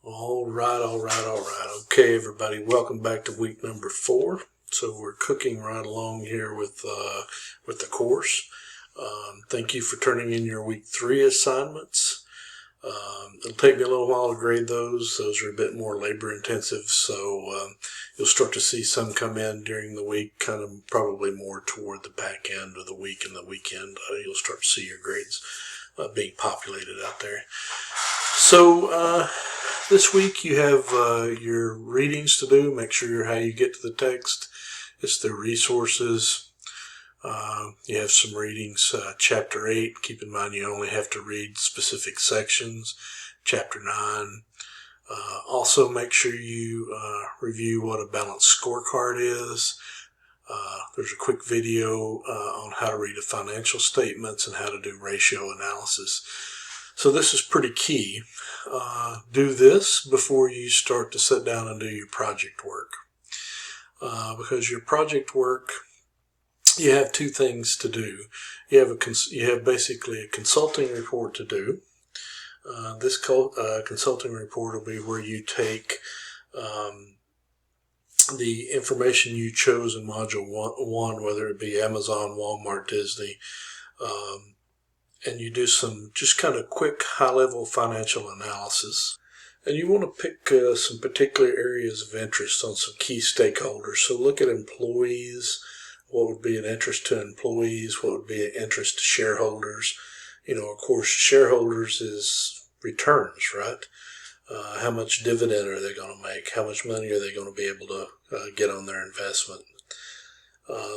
All right. Okay, everybody, welcome back to week number 4. So we're cooking right along here with the course. Thank you for turning in your week 3 assignments. It'll take me a little while to grade those. Those are a bit more labor intensive, so you'll start to see some come in during the week, kind of probably more toward the back end of the week and the weekend. You'll start to see your grades being populated out there. So this week you have your readings to do. Make sure how you get to the text. It's the resources. You have some readings. Chapter 8, keep in mind you only have to read specific sections. Chapter 9. Also make sure you review what a balanced scorecard is. There's a quick video on how to read a financial statements and how to do ratio analysis. So this is pretty key. Do this before you start to sit down and do your project work. Because your project work, you have 2 things to do. You have basically a consulting report to do. This consulting report will be where you take the information you chose in Module 1, whether it be Amazon, Walmart, Disney, and you do some just kind of quick high-level financial analysis. And you want to pick some particular areas of interest on some key stakeholders. So look at employees. What would be an interest to employees? What would be an interest to shareholders? Of course, shareholders is returns, right? How much dividend are they going to make? How much money are they going to be able to get on their investment?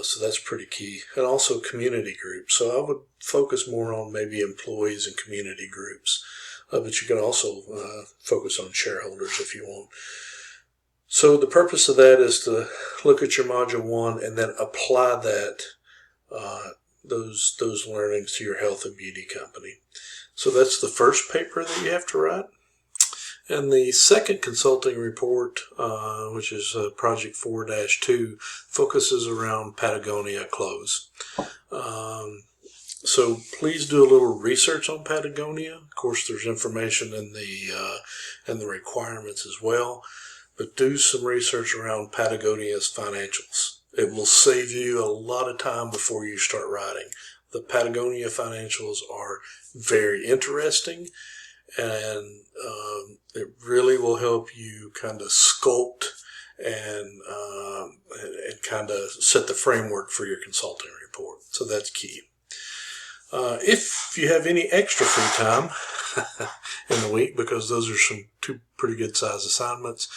So that's pretty key. And also community groups. So I would focus more on maybe employees and community groups. But you can also focus on shareholders if you want. So the purpose of that is to look at your Module 1 and then apply that, those learnings to your health and beauty company. So that's the first paper that you have to write. And the second consulting report, which is Project 4-2, focuses around Patagonia clothes. So please do a little research on Patagonia. Of course, there's information in the requirements as well. But do some research around Patagonia's financials. It will save you a lot of time before you start writing. The Patagonia financials are very interesting, and it really will help you kind of sculpt and kind of set the framework for your consulting report. So that's key. If you have any extra free time in the week, because those are 2 pretty good size assignments,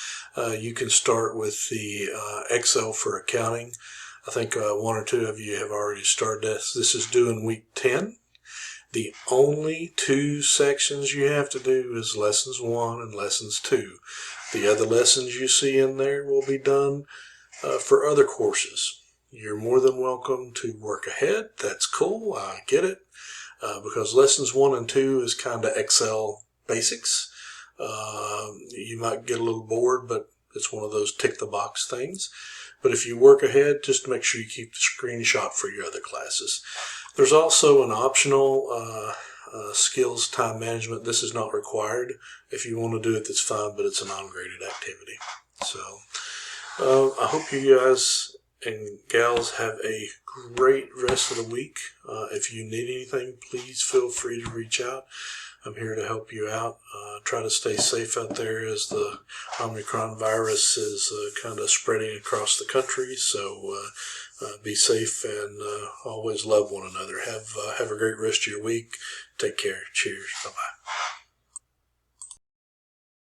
you can start with the Excel for accounting. I think 1 or 2 of you have already started this. This is due in week 10. The only 2 sections you have to do is lessons 1 and lessons 2. The other lessons you see in there will be done for other courses. You're more than welcome to work ahead. That's cool. I get it. Because lessons 1 and 2 is kind of Excel basics. You might get a little bored, but it's one of those tick the box things. But if you work ahead, just make sure you keep the screenshot for your other classes. There's also an optional skills time management. This is not required. If you want to do it, that's fine, but it's a non-graded activity. So I hope you guys and gals have a great rest of the week. If you need anything, please feel free to reach out. I'm here to help you out. Try to stay safe out there as the Omicron virus is kind of spreading across the country. So be safe and always love one another. Have a great rest of your week. Take care. Cheers. Bye-bye.